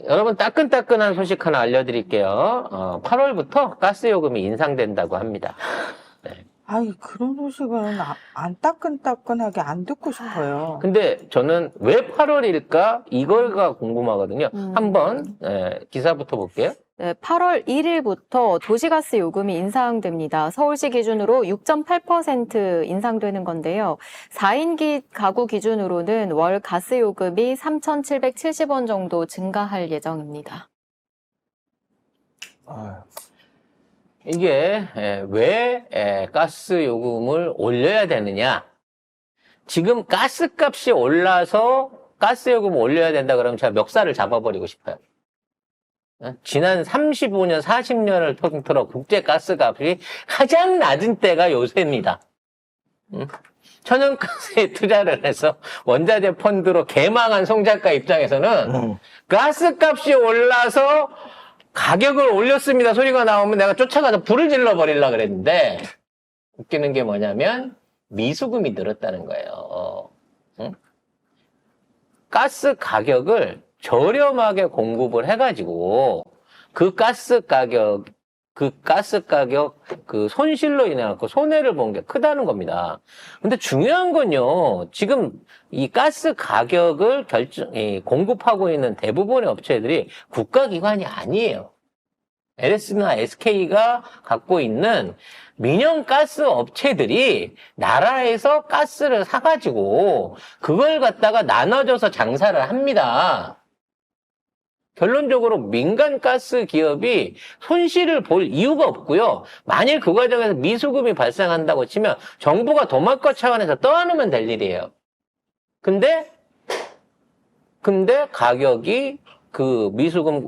여러분 따끈따끈한 소식 하나 알려드릴게요. 8월부터 가스요금이 인상된다고 합니다. 네. 아이, 그런 소식은 안 따끈따끈하게 안 듣고 싶어요. 근데 저는 왜 8월일까? 이거가 궁금하거든요. 한번 기사부터 볼게요. 네, 8월 1일부터 도시가스 요금이 인상됩니다. 서울시 기준으로 6.8% 인상되는 건데요. 4인 가구 기준으로는 월 가스 요금이 3,770원 정도 증가할 예정입니다. 이게 왜 가스 요금을 올려야 되느냐? 지금 가스값이 올라서 가스 요금을 올려야 된다 그러면 제가 멱살을 잡아버리고 싶어요. 지난 35년, 40년을 통틀어 국제 가스값이 가장 낮은 때가 요새입니다. 천연가스에 투자를 해서 원자재 펀드로 개망한 송 작가 입장에서는 가스값이 올라서 가격을 올렸습니다 소리가 나오면 내가 쫓아가서 불을 질러 버리려고 그랬는데 웃기는 게 뭐냐면 미수금이 늘었다는 거예요. 가스 가격을 저렴하게 공급을 해가지고 그 가스 가격 그 손실로 인해 갖고 손해를 본 게 크다는 겁니다. 근데 중요한 건요, 지금 이 가스 가격을 공급하고 있는 대부분의 업체들이 국가기관이 아니에요. LS나 SK가 갖고 있는 민영 가스 업체들이 나라에서 가스를 사가지고 그걸 갖다가 나눠줘서 장사를 합니다. 결론적으로 민간 가스 기업이 손실을 볼 이유가 없고요. 만일 그 과정에서 미수금이 발생한다고 치면 정부가 도마껏 차원에서 떠안으면 될 일이에요. 근데 가격이 그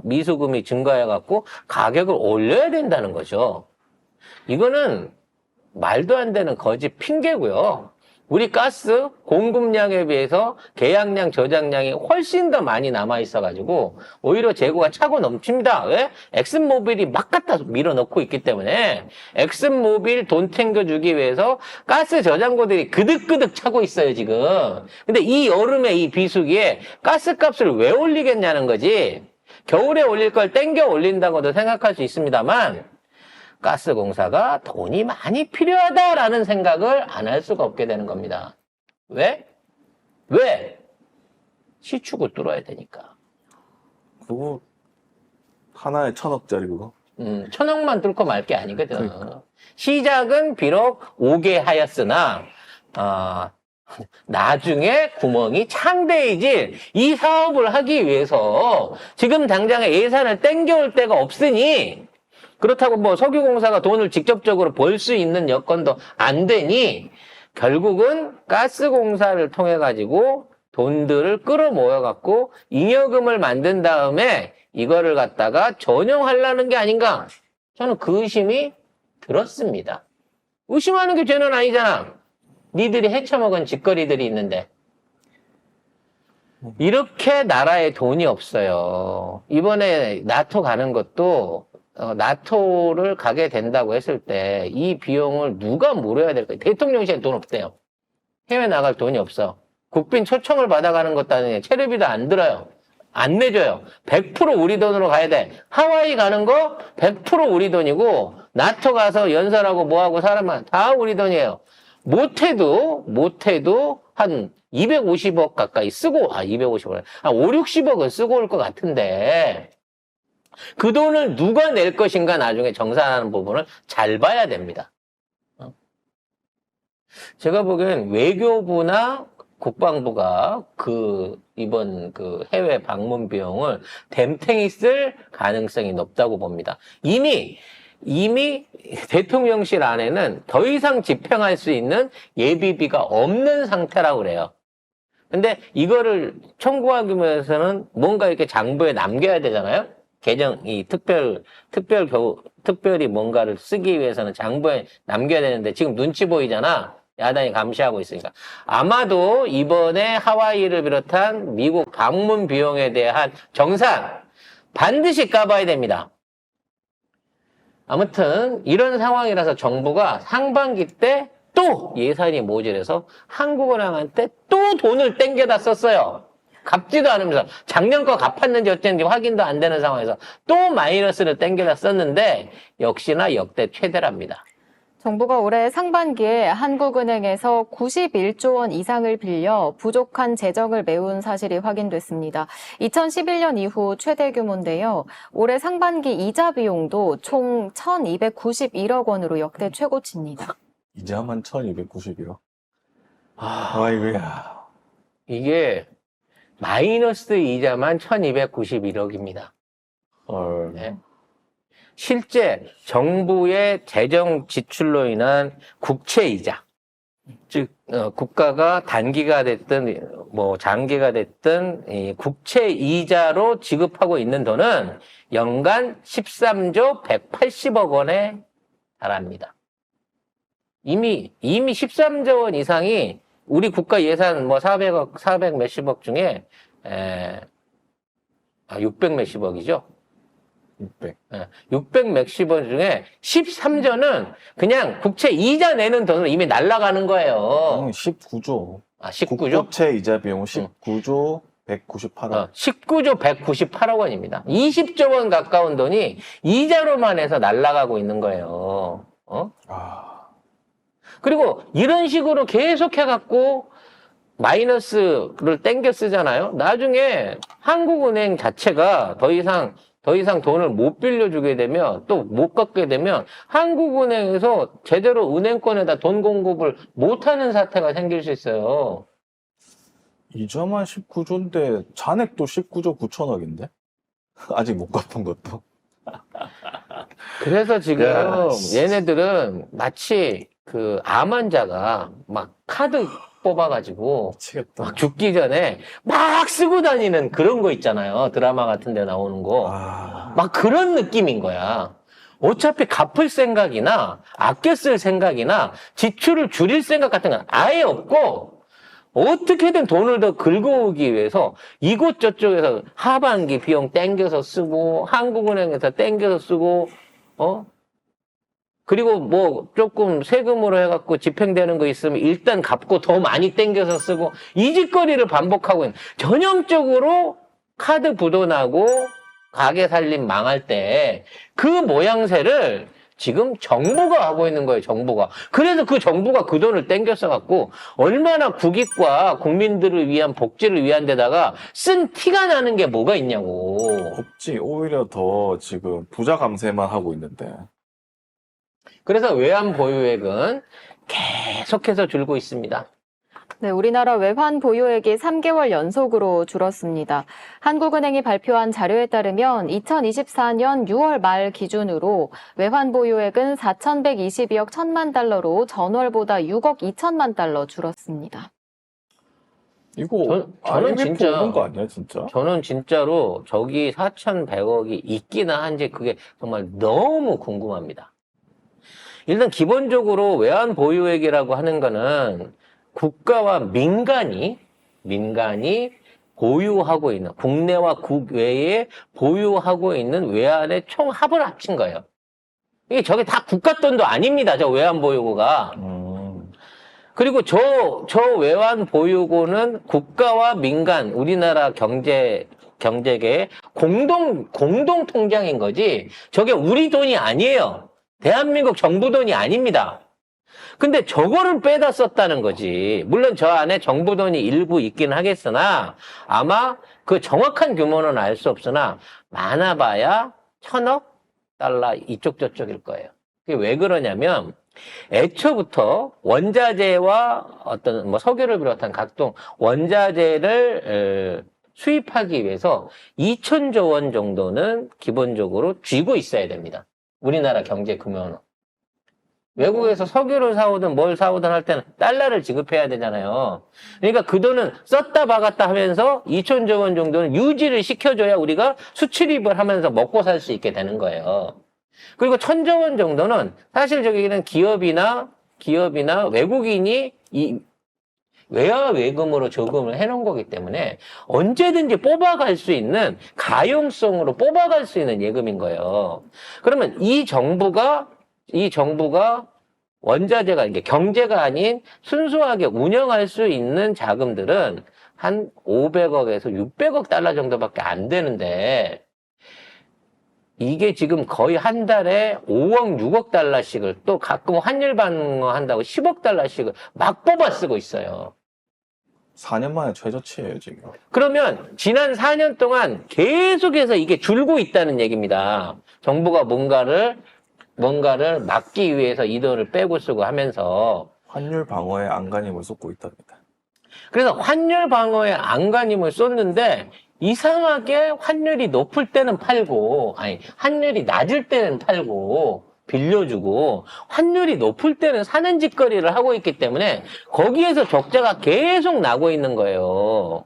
미수금이 증가해갖고 가격을 올려야 된다는 거죠. 이거는 말도 안 되는 거짓 핑계고요. 우리 가스 공급량에 비해서 계약량, 저장량이 훨씬 더 많이 남아있어가지고 오히려 재고가 차고 넘칩니다. 왜? 엑슨모빌이 막 갖다 밀어넣고 있기 때문에 엑슨모빌 돈 챙겨주기 위해서 가스 저장고들이 그득그득 차고 있어요, 지금. 근데 이 여름에 이 비수기에 가스값을 왜 올리겠냐는 거지. 겨울에 올릴 걸 땡겨 올린다고도 생각할 수 있습니다만 가스공사가 돈이 많이 필요하다라는 생각을 안 할 수가 없게 되는 겁니다. 왜? 시축을 뚫어야 되니까. 그거 하나에 1,000억짜리 그거? 1,000억만 뚫고 말 게 아니거든. 그러니까. 시작은 비록 오게 하였으나 나중에 구멍이 창대해질 이 사업을 하기 위해서 지금 당장에 예산을 땡겨올 데가 없으니, 그렇다고 뭐 석유공사가 돈을 직접적으로 벌 수 있는 여건도 안 되니 결국은 가스공사를 통해 가지고 돈들을 끌어모여 갖고 잉여금을 만든 다음에 이거를 갖다가 전용하려는 게 아닌가, 저는 그 의심이 들었습니다. 의심하는 게 죄는 아니잖아. 니들이 헤쳐먹은 짓거리들이 있는데. 이렇게 나라에 돈이 없어요. 이번에 나토 가는 것도 나토를 가게 된다고 했을 때 이 비용을 누가 물어야 될까요? 대통령실에 돈 없대요. 해외 나갈 돈이 없어. 국빈 초청을 받아가는 것도 아니에요. 체류비도 안 들어요. 안 내줘요. 100% 우리 돈으로 가야 돼. 하와이 가는 거 100% 우리 돈이고, 나토 가서 연설하고 뭐하고 사람은 다 우리 돈이에요. 못해도 한 250억 가까이 쓰고, 250억, 한 5, 60억은 쓰고 올 것 같은데, 그 돈을 누가 낼 것인가 나중에 정산하는 부분을 잘 봐야 됩니다. 제가 보기엔 외교부나 국방부가 이번 해외 방문 비용을 댐탱이 쓸 가능성이 높다고 봅니다. 이미 대통령실 안에는 더 이상 집행할 수 있는 예비비가 없는 상태라고 그래요. 근데 이거를 청구하기 위해서는 뭔가 이렇게 장부에 남겨야 되잖아요. 특별히 뭔가를 쓰기 위해서는 장부에 남겨야 되는데 지금 눈치 보이잖아. 야당이 감시하고 있으니까. 아마도 이번에 하와이를 비롯한 미국 방문 비용에 대한 정산 반드시 까봐야 됩니다. 아무튼 이런 상황이라서 정부가 상반기 때 또 예산이 모자라서 한국은행한테 또 돈을 땡겨다 썼어요. 갚지도 않으면서 작년 거 갚았는지 어쨌는지 확인도 안 되는 상황에서 또 마이너스를 땡겨다 썼는데 역시나 역대 최대랍니다. 정부가 올해 상반기에 한국은행에서 91조 원 이상을 빌려 부족한 재정을 메운 사실이 확인됐습니다. 2011년 이후 최대 규모인데요. 올해 상반기 이자 비용도 총 1,291억 원으로 역대 최고치입니다. 이자만 1291억. 아이고야. 이게 마이너스 이자만 1291억입니다. 헐. 네. 실제 정부의 재정 지출로 인한 국채 이자, 즉 국가가 단기가 됐든 뭐 장기가 됐든 이 국채 이자로 지급하고 있는 돈은 연간 13조 180억 원에 달합니다. 이미 13조 원 이상이 우리 국가 예산 뭐 400 몇십억 중에 600 몇십억이죠. 600 몇십억 중에 13조는 그냥 국채 이자 내는 돈으로 이미 날아가는 거예요. 19조. 19조? 국고채 이자 비용은 19조 198억. 19조 198억 원입니다. 20조 원 가까운 돈이 이자로만 해서 날아가고 있는 거예요. 그리고 이런 식으로 계속 해갖고 마이너스를 땡겨 쓰잖아요. 나중에 한국은행 자체가 더 이상 돈을 못 빌려주게 되면 또 못 갚게 되면 한국은행에서 제대로 은행권에다 돈 공급을 못하는 사태가 생길 수 있어요. 이자만 19조인데 잔액도 19조 9천억인데? 아직 못 갚은 것도. 그래서 지금 야. 얘네들은 마치 그 암 환자가 막 카드 뽑아가지고 미치겠다. 막 죽기 전에 막 쓰고 다니는 그런 거 있잖아요. 드라마 같은 데 나오는 거. 막 그런 느낌인 거야. 어차피 갚을 생각이나 아껴 쓸 생각이나 지출을 줄일 생각 같은 건 아예 없고 어떻게든 돈을 더 긁어오기 위해서 이곳저곳에서 하반기 비용 땡겨서 쓰고 한국은행에서 땡겨서 쓰고 그리고 뭐 조금 세금으로 해갖고 집행되는 거 있으면 일단 갚고 더 많이 땡겨서 쓰고 이 짓거리를 반복하고 있는 전형적으로 카드 부도나고 가게 살림 망할 때 그 모양새를 지금 정부가 하고 있는 거예요, 정부가. 그래서 그 정부가 그 돈을 땡겨 써갖고 얼마나 국익과 국민들을 위한 복지를 위한 데다가 쓴 티가 나는 게 뭐가 있냐고. 없지. 오히려 더 지금 부자 감세만 하고 있는데. 그래서 외환 보유액은 계속해서 줄고 있습니다. 네, 우리나라 외환 보유액이 3개월 연속으로 줄었습니다. 한국은행이 발표한 자료에 따르면 2024년 6월 말 기준으로 외환 보유액은 4,122억 1천만 달러로 전월보다 6억 2천만 달러 줄었습니다. 이거 저는 IMF 진짜 오는 거 아니야, 진짜? 저는 진짜로 저기 4,100억이 있기나 한지 그게 정말 너무 궁금합니다. 일단 기본적으로 외환 보유액이라고 하는 거는 국가와 민간이 보유하고 있는, 국내와 국외에 보유하고 있는 외환의 총합을 합친 거예요. 이게 저게 다 국가 돈도 아닙니다, 저 외환 보유고가. 그리고 저 외환 보유고는 국가와 민간, 우리나라 경제계의 공동 통장인 거지, 저게 우리 돈이 아니에요. 대한민국 정부 돈이 아닙니다. 근데 저거를 빼다 썼다는 거지. 물론 저 안에 정부 돈이 일부 있긴 하겠으나 아마 그 정확한 규모는 알 수 없으나 많아봐야 1,000억 달러 이쪽 저쪽일 거예요. 그게 왜 그러냐면 애초부터 원자재와 어떤 뭐 석유를 비롯한 각종 원자재를 수입하기 위해서 2,000조 원 정도는 기본적으로 쥐고 있어야 됩니다. 우리나라 경제 금융은. 외국에서 석유를 사오든 뭘 사오든 할 때는 달러를 지급해야 되잖아요. 그러니까 그 돈은 썼다 박았다 하면서 2,000조 원 정도는 유지를 시켜줘야 우리가 수출입을 하면서 먹고 살 수 있게 되는 거예요. 그리고 1,000조 원 정도는 사실 저기는 기업이나 외국인이 이 외화 외금으로 저금을 해놓은 거기 때문에 언제든지 뽑아갈 수 있는 가용성으로 뽑아갈 수 있는 예금인 거예요. 그러면 이 정부가 원자재가 이게 경제가 아닌 순수하게 운영할 수 있는 자금들은 한 500억에서 600억 달러 정도밖에 안 되는데 이게 지금 거의 한 달에 5억, 6억 달러씩을 또 가끔 환율 반응한다고 10억 달러씩을 막 뽑아 쓰고 있어요. 4년 만에 최저치예요, 지금. 그러면 지난 4년 동안 계속해서 이게 줄고 있다는 얘기입니다. 정부가 뭔가를 막기 위해서 이 돈을 빼고 쓰고 하면서 환율 방어에 안간힘을 쏟고 있답니다. 그래서 환율 방어에 안간힘을 쏟는데 이상하게 환율이 높을 때는 팔고 환율이 낮을 때는 팔고 빌려주고 환율이 높을 때는 사는 짓거리를 하고 있기 때문에 거기에서 적자가 계속 나고 있는 거예요.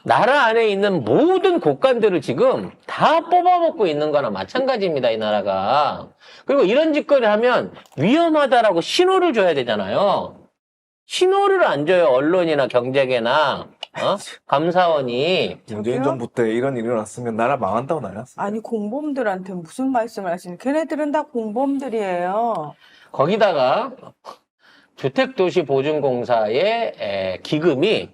나라 안에 있는 모든 곳간들을 지금 다 뽑아먹고 있는 거나 마찬가지입니다, 이 나라가. 그리고 이런 짓거리를 하면 위험하다라고 신호를 줘야 되잖아요. 신호를 안 줘요, 언론이나 경제계나 감사원이. 문재인 정부 때 이런 일이 일어났으면 나라 망한다고 난리 났어요. 아니, 공범들한테 무슨 말씀을 하시는, 걔네들은 다 공범들이에요. 거기다가 주택도시보증공사의 기금이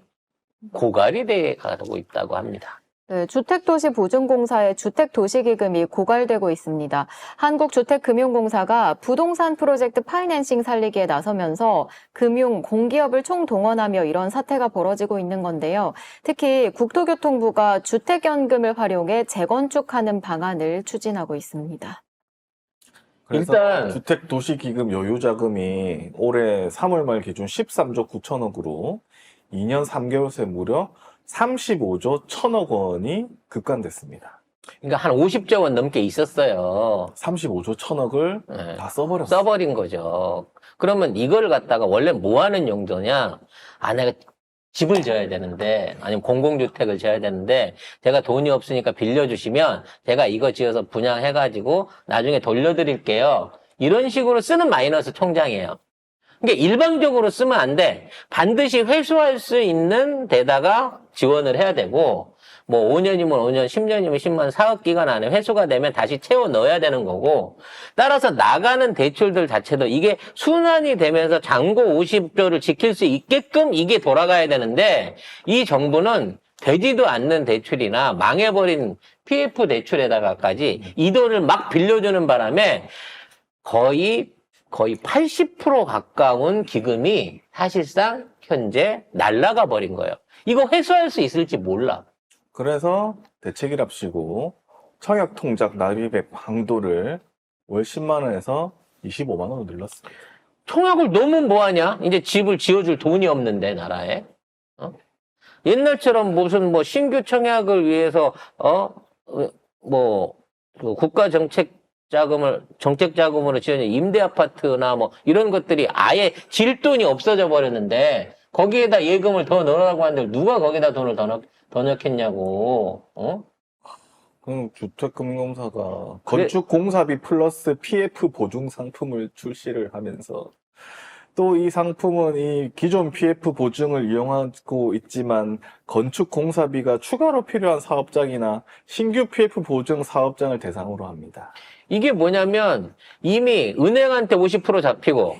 고갈이 돼 가고 있다고 합니다. 네, 주택도시보증공사의 주택도시기금이 고갈되고 있습니다. 한국주택금융공사가 부동산 프로젝트 파이낸싱 살리기에 나서면서 금융, 공기업을 총동원하며 이런 사태가 벌어지고 있는 건데요. 특히 국토교통부가 주택연금을 활용해 재건축하는 방안을 추진하고 있습니다. 그래서 일단 주택도시기금 여유자금이 올해 3월 말 기준 13조 9천억으로 2년 3개월 새 무려 35조 1천억 원이 급감됐습니다. 그러니까 한 50조 원 넘게 있었어요. 35조 1천억을 네. 다 써버렸어요. 써버린 거죠. 그러면 이걸 갖다가 원래 뭐 하는 용도냐? 내가 집을 져야 되는데, 아니면 공공주택을 져야 되는데, 제가 돈이 없으니까 빌려주시면, 제가 이거 지어서 분양해가지고, 나중에 돌려드릴게요. 이런 식으로 쓰는 마이너스 통장이에요. 그러니까 일방적으로 쓰면 안 돼. 반드시 회수할 수 있는 데다가 지원을 해야 되고, 뭐 5년이면 5년, 10년이면 10년, 사업 기간 안에 회수가 되면 다시 채워 넣어야 되는 거고, 따라서 나가는 대출들 자체도 이게 순환이 되면서 잔고 50조를 지킬 수 있게끔 이게 돌아가야 되는데, 이 정부는 되지도 않는 대출이나 망해버린 PF 대출에다가까지 이 돈을 막 빌려주는 바람에 거의 80% 가까운 기금이 사실상 현재 날아가 버린 거예요. 이거 회수할 수 있을지 몰라. 그래서 대책이랍시고 청약통장 납입액 방도를 월 10만 원에서 25만 원으로 늘렸습니다. 청약을 너무 뭐하냐? 이제 집을 지어줄 돈이 없는데 나라에. 옛날처럼 무슨 뭐 신규 청약을 위해서 그 국가 정책 자금으로 지어진 임대 아파트나 뭐 이런 것들이 아예 질 돈이 없어져 버렸는데 거기에다 예금을 더 넣으라고 하는데 누가 거기다 돈을 더 넣겠냐고. 그럼 주택금융공사가 건축공사비 플러스 PF 보증 상품을 출시를 하면서 또 이 상품은 이 기존 PF 보증을 이용하고 있지만 건축공사비가 추가로 필요한 사업장이나 신규 PF 보증 사업장을 대상으로 합니다. 이게 뭐냐면 이미 은행한테 50% 잡히고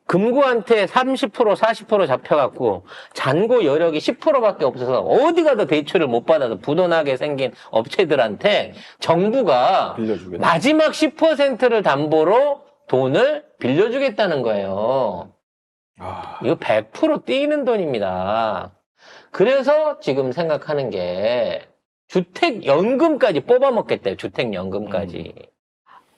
금고한테 30%, 40% 잡혀갖고 잔고 여력이 10%밖에 없어서 어디 가도 대출을 못 받아서 부도나게 생긴 업체들한테 정부가 빌려주겠다. 마지막 10%를 담보로 돈을 빌려주겠다는 거예요. 이거 100% 뛰는 돈입니다. 그래서 지금 생각하는 게 주택연금까지 뽑아먹겠대요. 주택연금까지.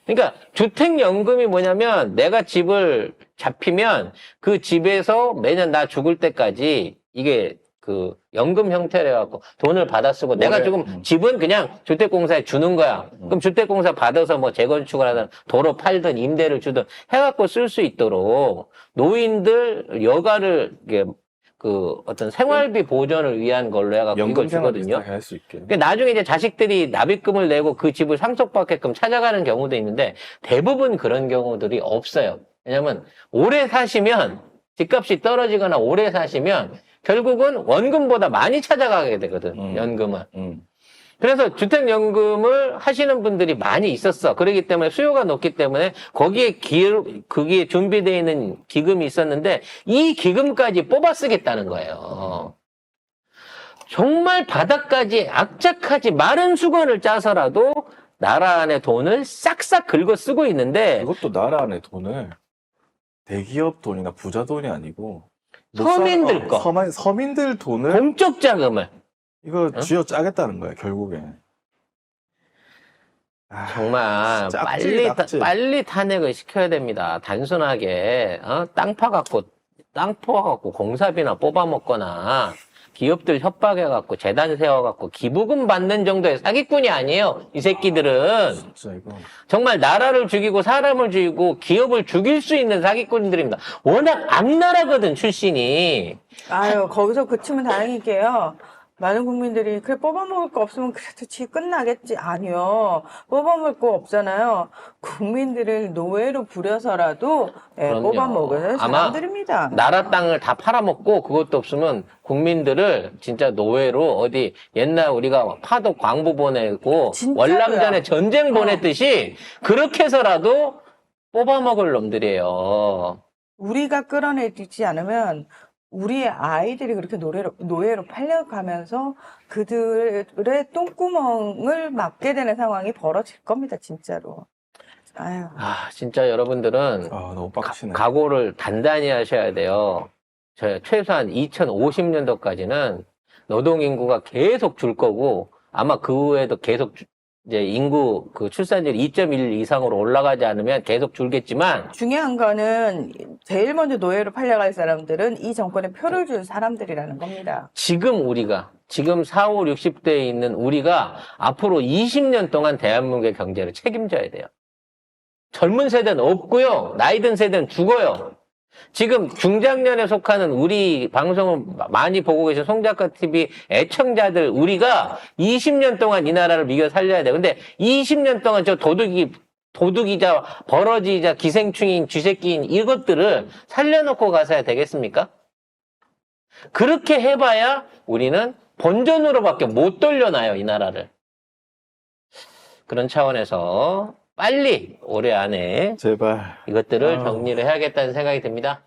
그러니까 주택연금이 뭐냐면 내가 집을 잡히면 그 집에서 매년 나 죽을 때까지 이게 그 연금 형태로 해갖고 돈을 받아 쓰고 내가 지금 집은 그냥 주택공사에 주는 거야. 그럼 주택공사 받아서 뭐 재건축을 하든 도로 팔든 임대를 주든 해갖고 쓸 수 있도록 노인들 여가를 이게 그 어떤 생활비 보전을 위한 걸로 해갖고 이걸 주거든요. 할수 있게. 그러니까 나중에 이제 자식들이 납입금을 내고 그 집을 상속받게끔 찾아가는 경우도 있는데 대부분 그런 경우들이 없어요. 왜냐면 오래 사시면 집값이 떨어지거나 오래 사시면 결국은 원금보다 많이 찾아가게 되거든. 연금은. 그래서 주택연금을 하시는 분들이 많이 있었어. 그렇기 때문에 수요가 높기 때문에 거기에 준비되어 있는 기금이 있었는데 이 기금까지 뽑아 쓰겠다는 거예요. 정말 바닥까지 악착하지 마른 수건을 짜서라도 나라 안의 돈을 싹싹 긁어 쓰고 있는데 그것도 나라 안의 돈을 대기업 돈이나 부자 돈이 아니고 서민들 거. 서민들 돈을 공적 자금을 이거 쥐어 짜겠다는 거야, 결국에. 아, 정말 짝지, 짝지. 빨리 탄핵을 시켜야 됩니다. 단순하게 땅 파갖고 공사비나 뽑아먹거나 기업들 협박해갖고 재단 세워갖고 기부금 받는 정도의 사기꾼이 아니에요. 이 새끼들은 진짜 이거. 정말 나라를 죽이고 사람을 죽이고 기업을 죽일 수 있는 사기꾼들입니다. 워낙 악나라거든 출신이. 아유, 거기서 그치면 다행이게요. 많은 국민들이 그래 뽑아먹을 거 없으면 그래도 지 끝나겠지. 아니요. 뽑아먹을 거 없잖아요. 국민들을 노예로 부려서라도 그럼요. 뽑아먹을 아마 사람들입니다. 나라 땅을 다 팔아먹고 그것도 없으면 국민들을 진짜 노예로 어디 옛날 우리가 파도 광부 보내고 진짜로요. 월남전에 전쟁 보냈듯이 그렇게 해서라도 뽑아먹을 놈들이에요. 우리가 끌어내지 않으면 우리의 아이들이 그렇게 노예로 팔려가면서 그들의 똥구멍을 막게 되는 상황이 벌어질 겁니다, 진짜로. 아유. 진짜 여러분들은 너무 빡치네. 각오를 단단히 하셔야 돼요. 최소한 2050년도까지는 노동인구가 계속 줄 거고 아마 그 후에도 계속 이제 인구 그 출산율 2.1 이상으로 올라가지 않으면 계속 줄겠지만 중요한 거는 제일 먼저 노예로 팔려갈 사람들은 이 정권에 표를 준 사람들이라는 겁니다. 지금 4, 5, 60대에 있는 우리가 앞으로 20년 동안 대한민국의 경제를 책임져야 돼요. 젊은 세대는 없고요. 나이 든 세대는 죽어요. 지금 중장년에 속하는 우리 방송을 많이 보고 계신 송작가TV 애청자들 우리가 20년 동안 이 나라를 미겨 살려야 돼요. 근데 20년 동안 저 도둑이자 버러지이자 기생충인 쥐새끼인 이것들을 살려놓고 가서야 되겠습니까? 그렇게 해봐야 우리는 본전으로밖에 못 돌려놔요, 이 나라를. 그런 차원에서 빨리 올해 안에 제발. 이것들을 정리를 해야겠다는 생각이 듭니다.